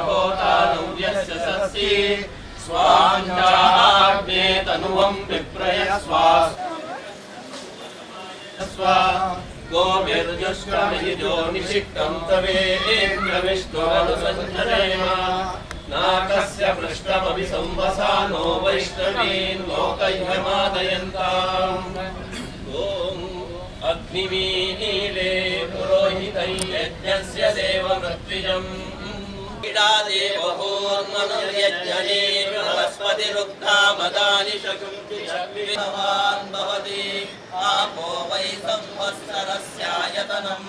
होता नव्यस्य सस्ये स्वाञ्चाग्ने तनुवं विप्रय स्वा गोभिर्जुष्टमिजो निषिक्तं तवेन्द्रविष्णुरनुसञ्चरेम नाकस्य पृष्ठमपि संवसानो वैष्णवीन् लोकह्यमादयन्ताम् ॐ अग्निमीले पुरोहितं यज्ञस्य देवमृत्विजम् इडादेवहोर्मनुर्यज्ञने बृहस्पतिरुक्ता मदानि शकुंभवान् भवति आपो वै संवत्सरस्यायतनम्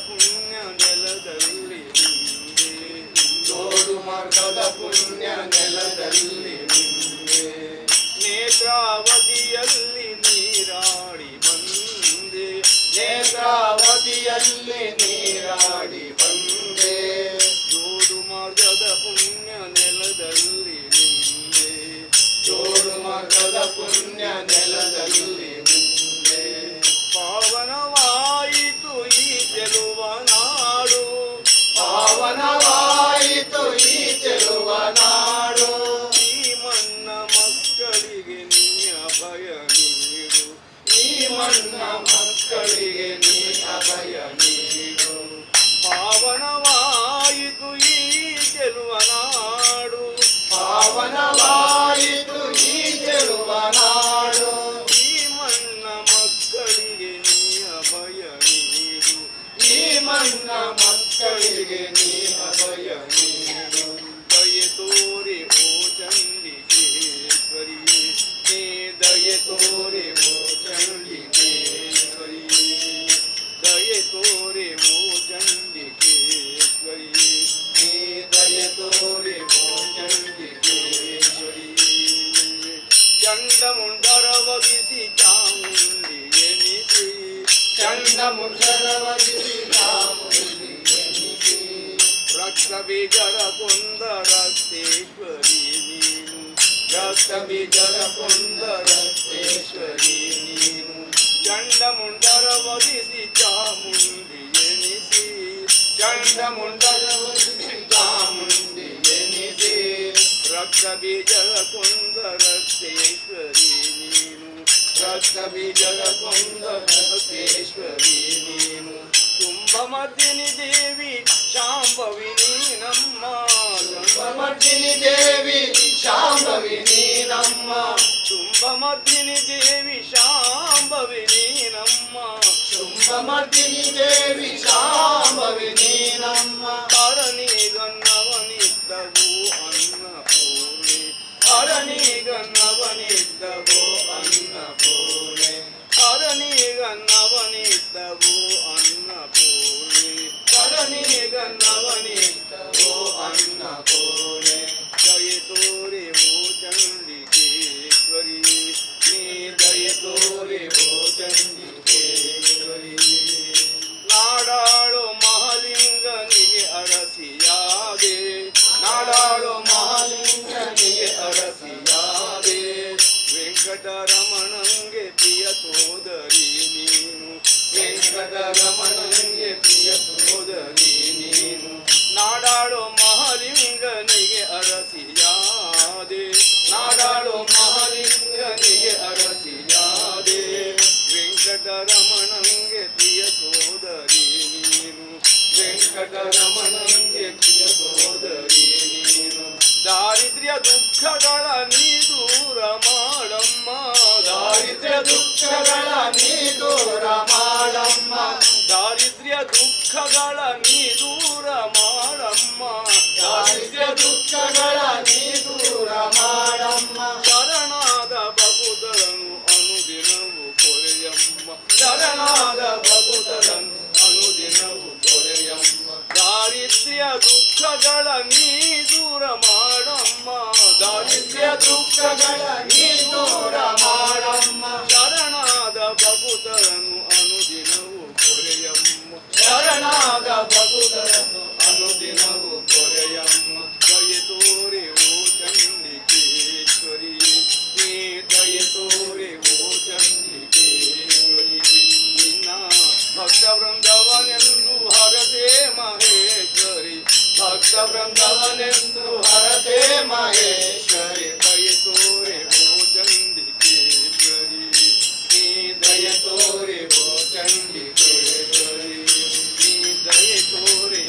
ಪುಣ್ಯ ನೆಲದಲ್ಲಿ ನಿಂದೆ ಜೋಡು ಮಾರ್ಗದ ಪುಣ್ಯ ನೆಲದಲ್ಲಿ ನಿಂದೆ ನೇತ್ರಾವತಿಯಲ್ಲಿ ನೀರಾಡಿ ಬಂದೆ ನೇತ್ರಾವತಿಯಲ್ಲಿ ನೀರಾಡಿ ಬಂದೆ ಜೋಡು ಮಾರ್ಗದ ಪುಣ್ಯ ನೆಲದಲ್ಲಿ ನಿಂದೆ ಜೋಡು ಮಾರ್ಗದ ಪುಣ್ಯ ನೆಲದಲ್ಲಿ ನಿಂದೆ ಪಾವನವಾಯಿತು ಈ ಚೆಲುವ ನಾಡು ಪಾವನವಾಯಿತು ಈ ಚೆಲುವ ನಾಡು ಈ ಮಣ್ಣ ಮಕ್ಕಳಿಗೆ ನೀ ಅಭಯ ನೀಡು ಈ ಮಣ್ಣ ಮಕ್ಕಳಿಗೆ ನೀ ಅಭಯ ನೀಡು ಪಾವನವಾಯಿತು ಈ ಚೆಲುವ ನಾಡು ಪಾವನವಾಯಿತು ಈ ಚೆಲುವ ನಾಡು ಈ ಮಣ್ಣ ಮಕ್ಕಳಿಗೆ ನೀ ಅಭಯ ನೀಡು ಈ ಮಣ್ಣ ಮಕ್ಕಳಿಗೆ ನೀ ಅಭಯ ನೀಡು ದಯೆ ತೋರಿ ಓ ಚಂಡಿಕೇಶ್ವರಿ ನೀ ದಯೆ ತೋರಿ ಓ ಚಂಡಿಕೇಶ್ವರಿ ದಯೆ ತೋರಿ ಓ ಚಂಡಿಕೇಶ್ವರಿ ನೀ ದಯ ತೋರಿ ಓ ಚಂಡಿಕೇಶ್ವರಿ ಚಂಡಮುಂಡರ ವಗಿಸಿ ಚಾಮುಂಡಿ ಎನಿಸಿ ಚಂಡ ಮುಂಡರವಗಿಸಿ ಚಾಮುಂಡಿ ಎನಿಸಿ ರಕ್ತ ಬೀಜರ ಕೊಂದ ರಕ್ತೇಶ್ವರಿ ನೀನು ರಕ್ತ ಬೀಜರ ಕೊಂದ ರಕ್ತೇಶ್ವರಿ ನೀನು ಚಂಡಮುಂಡರ ವಗಿಸಿ ಚಾಮುಂಡಿ ಎನಿಸಿ ಚಂಡ ಮುಂಡರವಗಿಸಿ ಚಾಮುಂಡಿ ಎನಿಸಿ ರಕ್ತ ಬೀಜರ ಕೊಂದ ರಕ್ತೇಶ್ವರಿ ನೀನು ರಕ್ತ ಬೀಜರ ಕೊಂದ ರಕ್ತೇಶ್ವರಿ ನೀನು ತುಂಬಮರ್ದಿನಿ ದೇವಿ ಶಾಂಭವಿ ನೀನಮ್ಮ ಮರ್ದಿನಿ ದೇವಿ ಶಾಂಭವಿ ನೀನಮ್ಮ ತುಂಬಮರ್ದಿನಿ ದೇವಿ ಶಾಂಭವಿ ನೀನಮ್ಮ ಶುಂಭಮರ್ದಿನಿ ದೇವಿ ಶಾಂಭವಿ ನೀನಮ್ಮ ಅರನಿಗನ್ನವನಿದ್ದವು ಅನ್ನಪೂರ್ಣೆ ಅರನಿಗನ್ನವನಿದ್ದವೋ ಅನ್ನಪೂರ್ಣೆ ಅರನಿಗನ್ನವನಿದ್ದವು ಅನ್ನಪೂರ್ಣೆ ಅರನಿಗನ್ನವನಿದ್ದವೋ ಅನ್ನಪೂರ್ಣೆ ದಯೆ ತೋರೆ ಓ ಚಂಡಿಕೇಶ್ವರಿ ನೀ ದಯ ತೋರಿ ಓ ಚಂಡಿಕೇಶ್ವರಿ ನಾಡಾಳು ಮಹಾಲಿಂಗನಿಗೆ ಅರಸಿಯಾದೆ ನಾಡಾಳು ಮಹಾಲಿಂಗನಿಗೆ ಅರಸಿಯಾದೆ ವೆಂಕಟರಮಣಂಗೆ ಪ್ರಿಯ ಸೋದರಿ ನೀನು ವೆಂಕಟರಮಣನಿಗೆ ಪ್ರಿಯ ಸೋದರಿ ನೀನು ನಾಡಾಳು ಮಹಾಲಿಂಗನಿಗೆ ಅರಸಿಯಾದೆ ನಾಡಾಳು ಮಹಾಲಿಂಗನಿಗೆ ಅರಸಿಯಾದೆ ವೆಂಕಟರಮಣಂಗೆ ಪ್ರಿಯ ಸೋದರಿ ನೀನು ವೆಂಕಟರಮಣನಿಗೆ ಪ್ರಿಯ ಸೋದರಿ ನೀನು ದಾರಿದ್ರ್ಯ ದುಃಖಗಳ ನೀ ದೂರ ಮಾಡಮ್ಮ ದಾರಿದ್ರ್ಯ ದುಃಖಗಳ ನೀ ದೂರ ಮಾಡಮ್ಮ ದಾರಿದ್ರ್ಯ ದುಃಖಗಳ ನೀ ದೂರ ಮಾಡಮ್ಮ ದಾರಿದ್ರ್ಯ ದುಃಖಗಳ ನೀ ದೂರ ಮಾಡಮ್ಮ ಶರಣಾದ ಭಕ್ತರನ್ನು ಅನುದಿನವು ಕೊರೆಯಮ್ಮ ಶರಣಾದ ಭಕ್ತರನ್ನು ಅನುದಿನವು ಕೊರೆಯಮ್ಮ ದಾರಿದ್ರ್ಯ ದುಃಖಗಳ ನೀ ದೂರ ಮಾಡಮ್ಮ ದಾರಿದ್ರ್ಯ ದುಃಖಗಳ ನೀ ದೂರ ಮಾಡಮ್ಮ ಶರಣಾದ ಭಕ್ತರನ್ನು ಅನುದಿನವು ಕೊರೆಯಮ್ಮ ಶರಣಾದ ಭಕ್ತರನ್ನು ಅನುದಿನವು ಕೊರೆಯಮ್ಮ ದಯೆ ತೋರೆ ಓ ಚಂಡಿಕೇಶ್ವರಿ ನೀ ದಯೆ ತೋರೆ ಓ ಚಂಡಿಕೇಶ್ವರಿ ನಿನ್ನ ಭಕ್ತ ವೃಂದವನೆಂದು ಹರಸೆ ಮಹೇಶ್ವರಿ ಭಕ್ತ ವೃಂದವನೆಂದು ಹರಸೆ ಮಹೇಶ್ವರಿ ದಯೆ ತೋರೆ ಓ ಚಂಡಿಕೇಶ್ವರಿ ನೀ ದಯ ತೋರಿ ಓ ಚಂಡಿಕೇಶ್ವರಿ ನೀ ದಯೆ ತೋರೆ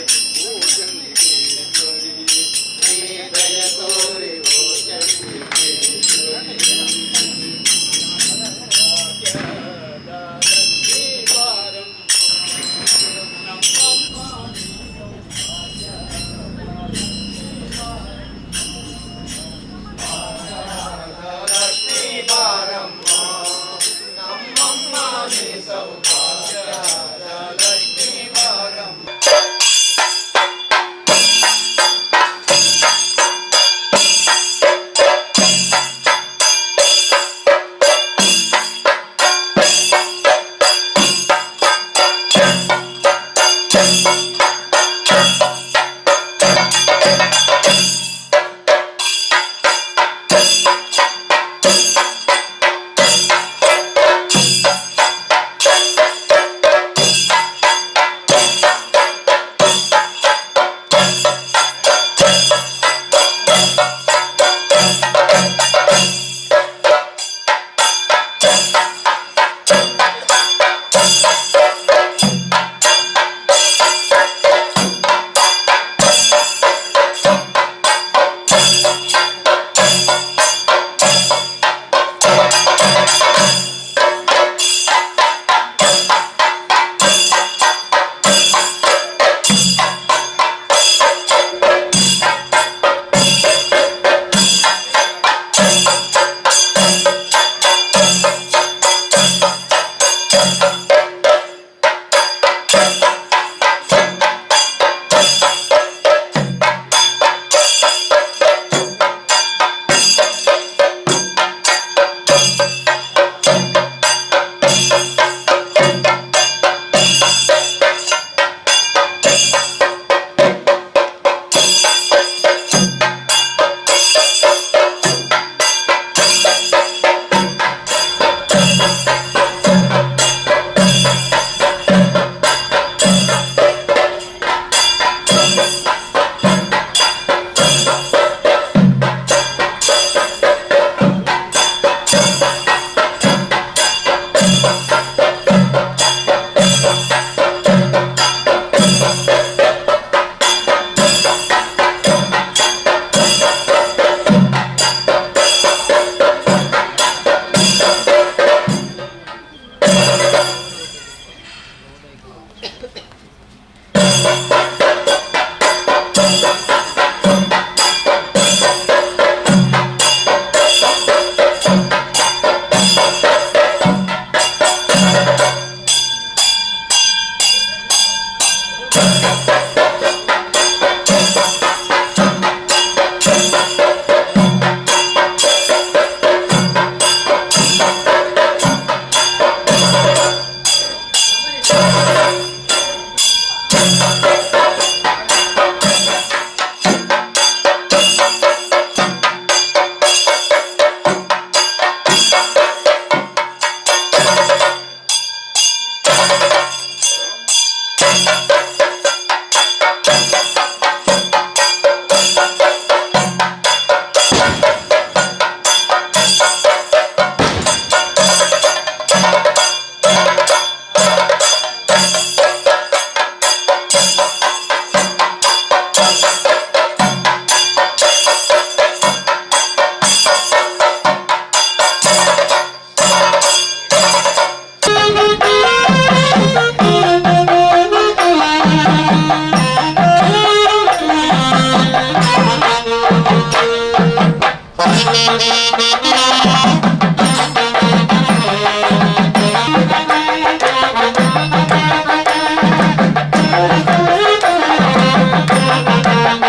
Thank you.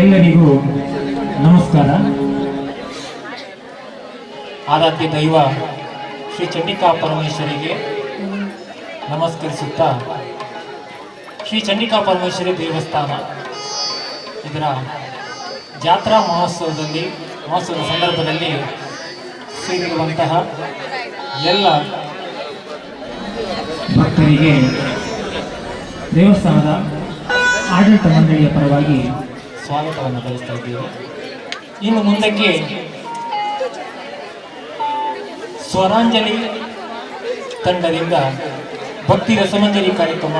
ಎಲ್ಲರಿಗೂ ನಮಸ್ಕಾರ. ಆರಾಧ್ಯ ದೈವ ಶ್ರೀ ಚಂಡಿಕಾ ಪರಮೇಶ್ವರಿಗೆ ನಮಸ್ಕರಿಸುತ್ತಾ, ಶ್ರೀ ಚಂಡಿಕಾ ಪರಮೇಶ್ವರಿ ದೇವಸ್ಥಾನ ಇದರ ಜಾತ್ರಾ ಮಹೋತ್ಸವದ ಸಂದರ್ಭದಲ್ಲಿ ಸೇರಿರುವಂತಹ ಎಲ್ಲ ಭಕ್ತರಿಗೆ ದೇವಸ್ಥಾನದ ಆಡಳಿತ ಮಂಡಳಿಯ ಪರವಾಗಿ ಸ್ವಾಗತವನ್ನು ಬಯಸ್ತಾ ಇದ್ದೇವೆ. ಇನ್ನು ಮುಂದಕ್ಕೆ ಸ್ವರಾಂಜಲಿ ತಂಡದಿಂದ ಭಕ್ತಿ ರಸಮಂಜರಿ ಕಾರ್ಯಕ್ರಮ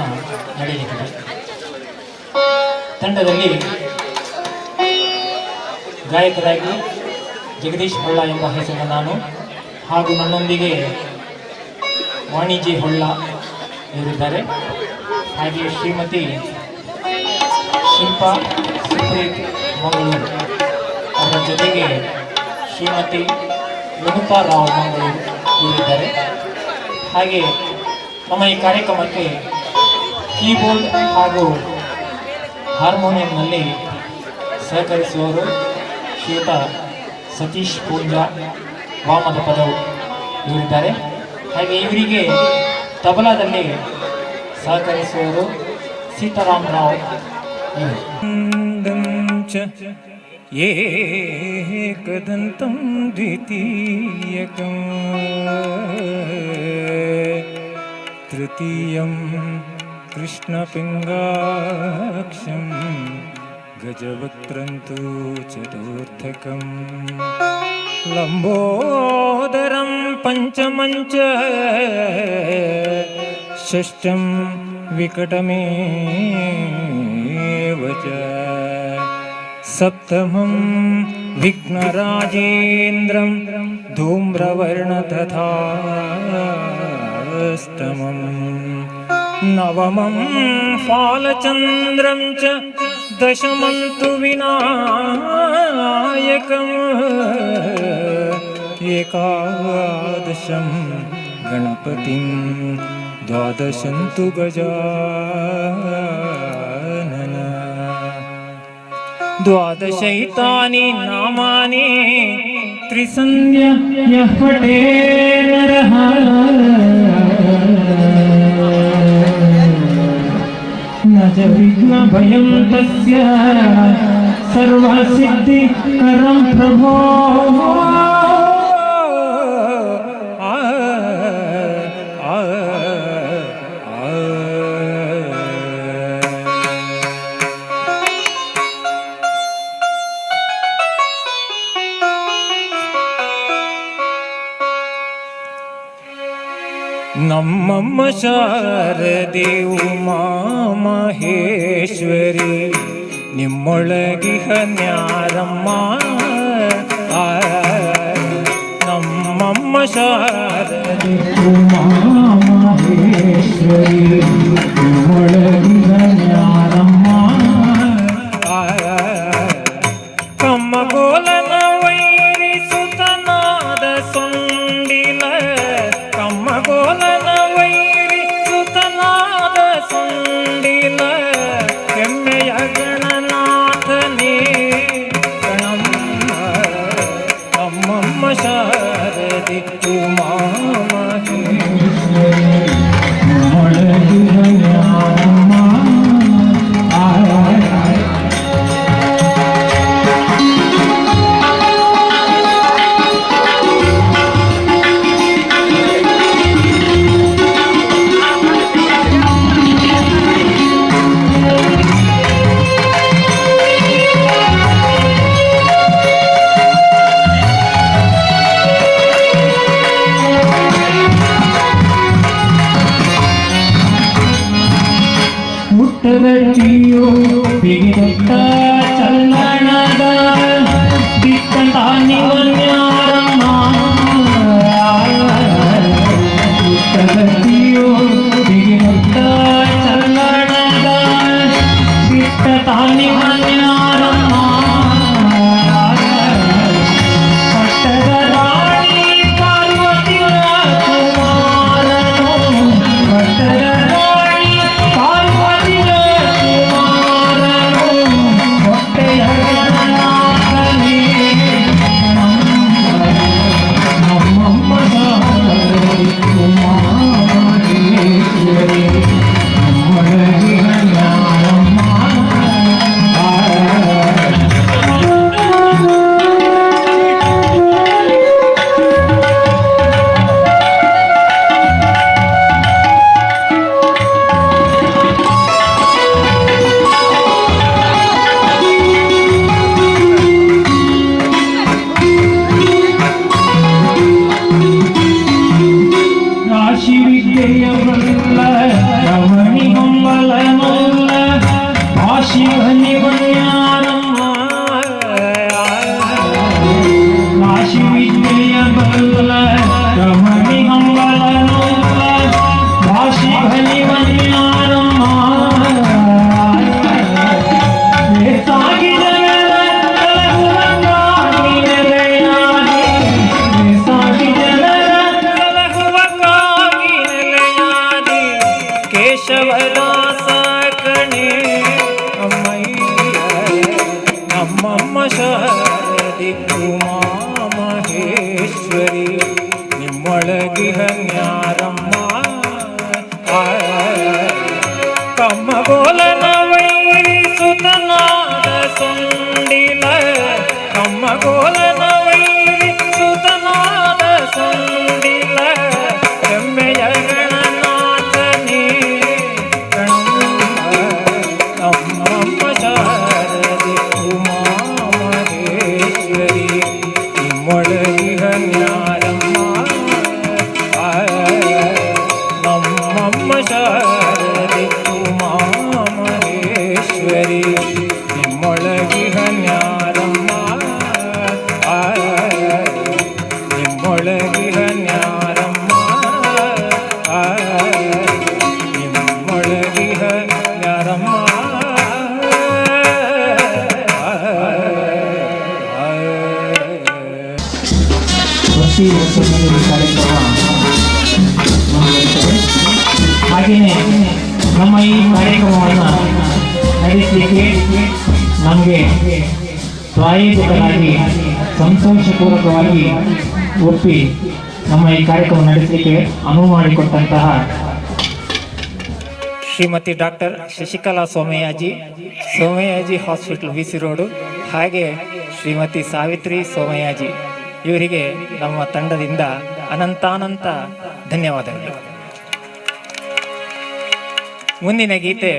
ನಡೆಯಲಿದೆ. ತಂಡದಲ್ಲಿ ಗಾಯಕರಾಗಿ ಜಗದೀಶ್ ಹೊಳ್ಳ ಎಂಬ ಹೆಸರಿನ ನಾನು ಹಾಗೂ ನನ್ನೊಂದಿಗೆ ವಾಣಿಜ್ಯ ಹೊಳ್ಳ ಇವರಿದ್ದಾರೆ. ಹಾಗೆ ಶ್ರೀಮತಿ ಶಿಲ್ಪಾ ಸುಪ್ರೀತ್ ಮಂಗಳೂರು ಅವರ ಜೊತೆಗೆ ಶ್ರೀಮತಿ ವಿನುತಾ ರಾವ್ ಮಂಗಳೂರು ಇವರಿದ್ದಾರೆ. ಹಾಗೆ ನಮ್ಮ ಈ ಕಾರ್ಯಕ್ರಮಕ್ಕೆ ಕೀಬೋರ್ಡ್ ಹಾಗೂ ಹಾರ್ಮೋನಿಯಂನಲ್ಲಿ ಸಹಕರಿಸುವವರು ಶ್ರೀಯುತ ಸತೀಶ್ ಪೂಂಜಾ ವಾಮದ ಪದವು ಇವರಿದ್ದಾರೆ. ಹಾಗೆ ಇವರಿಗೆ ತಬಲಾದಲ್ಲಿ ಸಹಕರಿಸುವವರು ಸೀತಾರಾಮ್ ರಾವ್ ಇವರು. ಏಕದಂತಂ ದ್ವಿತೀಯಕಂ ತೃತೀಯಂ ಕೃಷ್ಣಪಿಂಗಾಕ್ಷಂ ಗಜವಕ್ತ್ರಂತು ಚತುರ್ಥಕಂ ಲಂಬೋದರಂ ಪಂಚಮಂಚ ಷಷ್ಠಂ ವಿಕಟಮೇವ ಚ ಸಪ್ತಮಂ ವಿಘ್ನರಾಜೇಂದ್ರಂ ಧೂಮ್ರವರ್ಣ ತಥಾಷ್ಟಮಂ ನವಮಂ ಫಾಲಚಂದ್ರಂ ಚ ದಶಮಂ ತು ವಿನಾಯಕಂ ಏಕಾದಶಂ ಗಣಪತಿಂ ದ್ವಾದಶಂ ತು ಗಜಾನನ ದ್ವಾದಶೈತಾನಿ ನಾಮಾನಿ ತ್ರಿಸಂಧ್ಯ ಯಃ ಪಠೇ ನರಃ ನ ಚ ವಿಘ್ನ ಭಯಂ ತಸ್ಯ ಸರ್ವಸಿದ್ಧಿಕರಂ ಪ್ರಭೋ ನಮ್ಮಮ್ಮ ಶಾರದೆ ಉಮಾ ಮಹೇಶ್ವರಿ ನಿಮ್ಮೊಳಗಿಹ ನ್ಯಾರಮ್ಮ ನಮ್ಮಮ್ಮ ಶಾರದೆ ಉಮಾ ಮಹೇಶ್ವರಿ ನಿಮ್ಮೊಳಗಿಹ ನ್ಯಾರಮ್ಮ ಕಮ್ಮಗೋಲನ ವೈರಿಸುತನಾದ ಸೊಂಡಿಲ ಕಮ್ಮಗೋಲನ ವೈರಿಸುತನಾದ ಸೊಂಡಿಲ ಹೆಮ್ಮೆಯ ಗಣನಾಥನೇ ಗಣಮ್ಮ ನಮ್ಮಮ್ಮ ಶಾರದೆ ಉಮಾ ಮಹೇಶ್ವರಿ ನಿಮ್ಮೊಳಗಿಹ ನ್ಯಾರಮ್ಮ ಮುಟ್ಟದಟ್ಟಿಯೋ ಬಿಗಿದೊಟ್ಟ ಚಲ್ಲಣದ ಬಿಟ್ಟಂತಾನಿವನ್ಯಾರಮ್ಮ ಮುಟ್ಟದಟ್ಟಿಯೋ ಬಿಗಿದೊಟ್ಟ ಚಲ್ಲಣದ ಬಿಟ್ಟಂತಾನಿವನ್ಯಾರಮ್ಮ ಪಟ್ಟದ ರಾಣಿ ಪಾರ್ವತಿ ರಾಜಕುಮಾರನು ಪಟ್ಟದ ರಾಣಿ ಪಾರ್ವತಿ ರಾಜಕುಮಾರನು ಹೊಟ್ಟೆಯ ಗಣನಾಥನೇ ನಮ್ಮಮ್ಮ ಶಾರದೆ ಉಮಾ ಮಹೇಶ್ವರಿ ನಿಮ್ಮೊಳಗಿಹ ನ್ಯಾರಮ್ಮ ರಾಶಿ ವಿದ್ಯೆಯ ಬಲ್ಲ ರಮಣಿ ಹೊಂಬಲ ಮೊಲ್ಲ ಆಶಿ ಹನಿವನ್ಯಾರಮ್ಮ ರಾಶಿ ವಿದ್ಯೆಯ ಬಲ್ಲ ರಮಣಿ ಹೊಂಬಲ ಮೊಲ್ಲ ಆಶಿ ಹನಿವನ್ಯಾರಮ್ಮ ಸಾಗಿ ಜನರ ಕಲಹುವಂಗಾಗಿ ನೆಲೆಯಾಗಿ ಸಾಗಿ ಜನರ ಕಲಹುವಕ್ಕಾಗಿ ನೆಲೆಯಾದಿ ಕೇಶವದಾಸ ಕಣೆ ಅಮ್ಮಯ್ಯ ನಮ್ಮಮ್ಮ ಶಾರದೆ ಉಮಾ ಮಹೇಶ್ವರಿ ನಿಮ್ಮೊಳಗಿಹ ನ್ಯಾರಮ್ಮ ಕಮ್ಮಗೋಲನ ವೈರಿಸುತನಾದ ಸೊಂಡಿಲ ಕಮ್ಮಗೋಲನ ವೈರಿಸುತನಾದ ಸೊಂಡಿಲ ಹೆಮ್ಮೆಯ ಗಣನಾಥನೇ ಗಣಮ್ಮ ನಮ್ಮಮ್ಮ ಶಾರದೆ ಉಮಾ ಮಹೇಶ್ವರಿ ನಿಮ್ಮೊಳಗಿಹ ನ್ಯಾರಮ್ಮ ನಮ್ಮಮ್ಮ ಶಾರದೆ ಉಮಾ ಮಹೇಶ್ವರಿ ನಿಮ್ಮೊಳಗಿಹ ನ್ಯಾರಮ್ಮ ನಿಮ್ಮೊಳಗಿಹ ನ್ಯಾರಮ್ಮ ನಿಮ್ಮೊಳಗಿಹ ನ್ಯಾರಮ್ಮ ಪ್ರತಿ ವರ್ಷದಲ್ಲಿ ಈ ಕಾರ್ಯಕ್ರಮ ಮುಂದುವರಿಯುತ್ತದೆ. ಹಾಗೆಯೇ ನಮ್ಮ ಈ ಕಾರ್ಯಕ್ರಮವನ್ನು ನಡೆಸಲಿಕ್ಕೆ ನಮಗೆ ಪ್ರಾಯೋಜಕರಾಗಿ ಸಂತೋಷಪೂರ್ವಕವಾಗಿ ಒಪ್ಪಿ ನಮ್ಮ ಈ ಕಾರ್ಯಕ್ರಮ ನಡೆಸಲಿಕ್ಕೆ ಅನುವು ಮಾಡಿಕೊಟ್ಟಂತಹ Shrimati doctor Shashikala Somayaji hospital VC road, ಹಾಗೆ ಶ್ರೀಮತಿ ಸಾವಿತ್ರಿ ಸೋಮಯ್ಯಾಜಿ, ಇವರಿಗೆ ನಮ್ಮ ತಂಡದಿಂದ ಅನಂತಾನಂತ ಧನ್ಯವಾದಗಳು. ಮುಂದಿನ ಗೀತೆ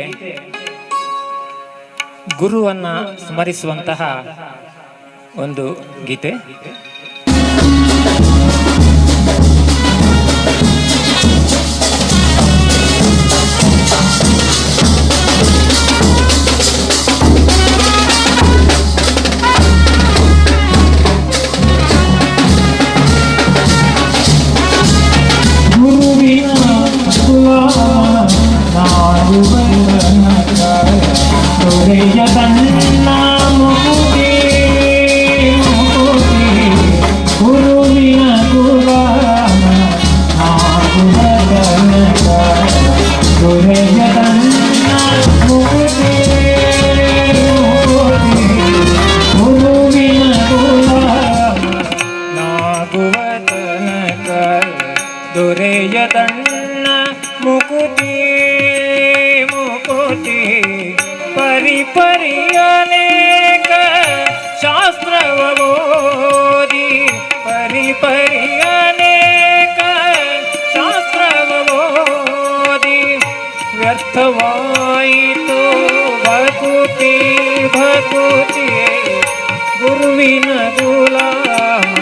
ಗುರುವನ್ನ ಸ್ಮರಿಸುವಂತಹ ಒಂದು ಗೀತೆ. ಗುರುವಿನ ದೊರೆಯದನ್ನ ಮುಕುತಿ ಮುಕುತಿ ಗುರುವಿನ ಗುಲಾಮ ನಾಗುವದನಕ ದೊರೆಯದನ್ನ ಮುಕುತಿ ಮುಕುತಿ ಗುರುವಿನ ಗುಲಾಮ ನಾಗುವದನಕ ದೊರೆಯದನ್ನ ಮುಕುತಿ ಮುಕುತಿ ಪರಿಪರಿ ಅನೇಕ ಶಾಸ್ತ್ರವ ಓದಿ ಪರಿಪರಿ ಅನೇಕ ಶಾಸ್ತ್ರವ ಓದಿ ವ್ಯರ್ಥವಾಯಿತು ಭಕುತಿ ಭಕುತಿ ಗುರುವಿನ ಗುಲಾಮ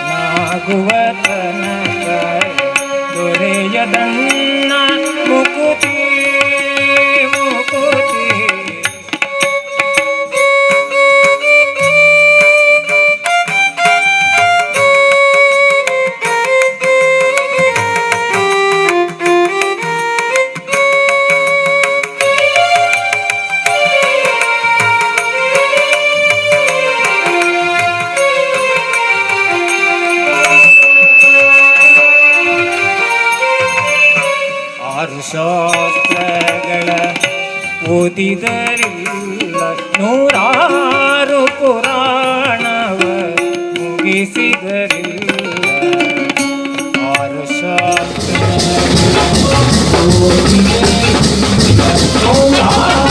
ನಾಗುವ ತನಕ ದೊರೆಯದನ್ನ ಮುಕುತಿ ಮುಕುತಿ ಆರು ಶಾಸ್ತ್ರಗಳ ಓದಿದರಿಲ್ಲ ನೂರಾರು ಪುರಾಣವ ಮುಗಿಸಿದರಿಲ್ಲ ಆರು ಶಾಸ್ತ್ರ ಓದಿದರಿಲ್ಲ ನೂರಾರು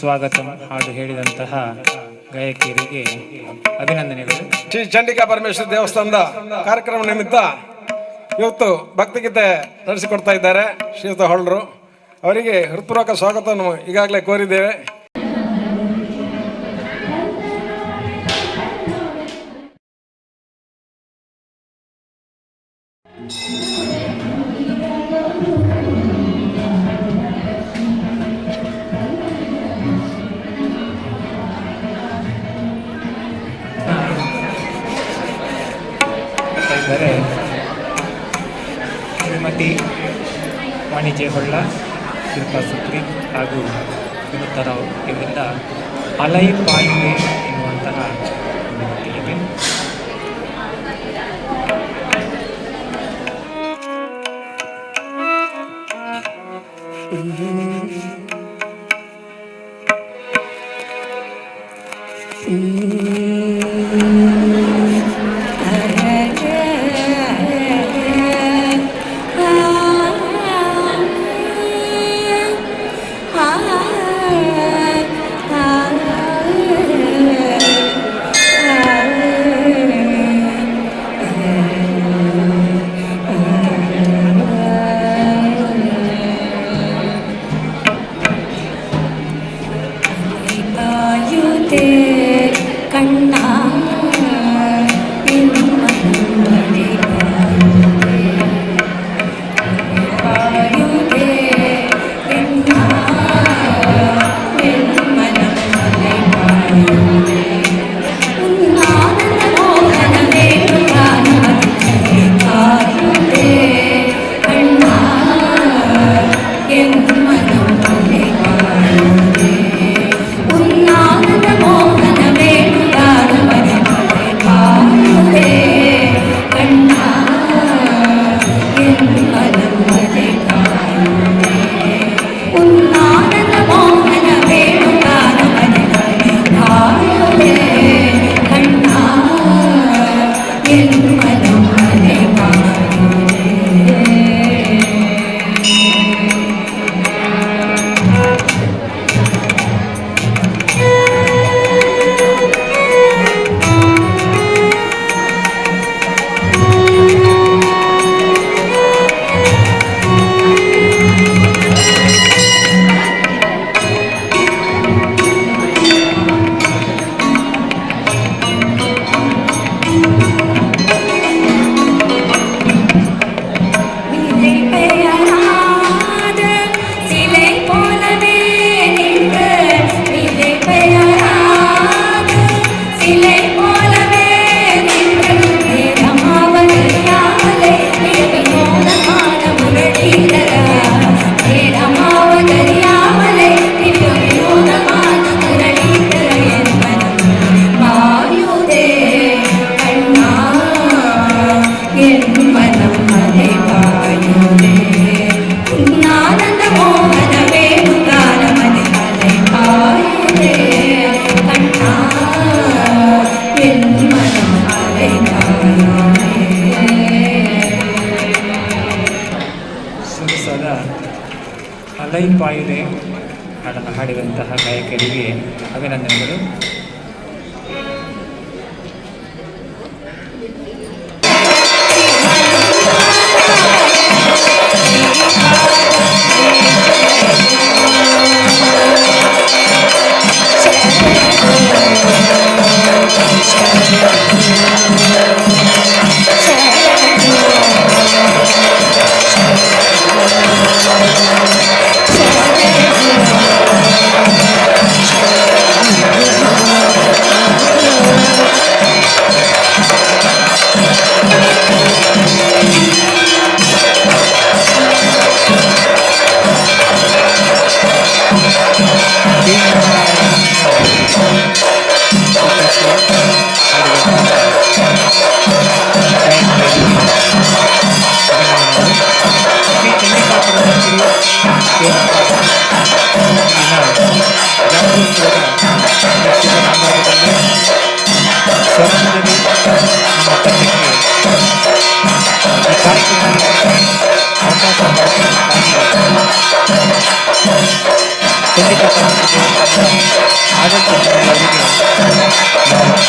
ಸ್ವಾಗತಂ ಹಾಡು ಹೇಳಿದಂತಹ ಗಾಯಕಿಯರಿಗೆ ಅಭಿನಂದನೆಗಳು. ಶ್ರೀ ಚಂಡಿಕಾ ಪರಮೇಶ್ವರಿ ದೇವಸ್ಥಾನದ ಕಾರ್ಯಕ್ರಮ ನಿಮಿತ್ತ ಇವತ್ತು ಭಕ್ತಿಗೀತೆ ನಡೆಸಿಕೊಡ್ತಾ ಇದ್ದಾರೆ ಶ್ರೀಯುತ ಹೊಳ್ರು. ಅವರಿಗೆ ಹೃತ್ಪೂರ್ವಕ ಸ್ವಾಗತವನ್ನು ಈಗಾಗಲೇ ಕೋರಿದ್ದೇವೆ. ಶ್ರೀಮತಿ ವಾಣಿಜ್ಯ ಹೊಳ್ಳ, ಶಿಲ್ಪಾ ಸುತ್ರಿ ಹಾಗೂ ವಿನುತಾ ರಾವ್ ಇವರಿಂದ ಅಲೈ ಪಾಯುವೆ ಎನ್ನುವಂತಹ ಒಂದು ಭಕ್ತಿಗೀತೆ. ಅಲೈ ಪಾಯುವೆ ಹಾಡನ್ನು ಹಾಡಿದಂತಹ ಗಾಯಕರಿಗೆ ಅಭಿನಂದನೆಗಳು. ಚಂಡಿಕಾ ಪರಮೇಶ್ವರಿ ಆಡಳಿತ ಮಂಡಳಿಯವರಿಗೆ ನಾವು ಹಾಗೆಯೇ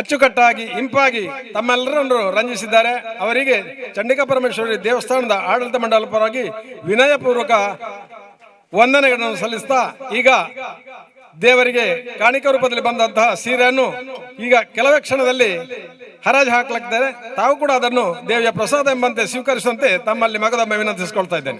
ಅಚ್ಚುಕಟ್ಟಾಗಿ ಇಂಪಾಗಿ ತಮ್ಮೆಲ್ಲರನ್ನು ರಂಜಿಸಿದ್ದಾರೆ. ಅವರಿಗೆ ಚಂಡಿಕಾ ಪರಮೇಶ್ವರಿ ದೇವಸ್ಥಾನದ ಆಡಳಿತ ಮಂಡಳಿ ಪರವಾಗಿ ವಿನಯಪೂರ್ವಕ ವಂದನೆಗಳನ್ನು ಸಲ್ಲಿಸ್ತಾ ಈಗ ದೇವರಿಗೆ ಕಾಣಿಕೆ ರೂಪದಲ್ಲಿ ಬಂದಂತಹ ಸೀರೆಯನ್ನು ಈಗ ಕೆಲವೇ ಕ್ಷಣದಲ್ಲಿ ಹರಾಜು ಹಾಕಲಾಗ್ತಾರೆ. ತಾವು ಕೂಡ ಅದನ್ನು ದೇವಿಯ ಪ್ರಸಾದ ಎಂಬಂತೆ ಸ್ವೀಕರಿಸುವಂತೆ ತಮ್ಮಲ್ಲಿ ಮಗದೊಮ್ಮೆ ವಿನಂತಿಸಿಕೊಳ್ತಾ ಇದ್ದೇನೆ.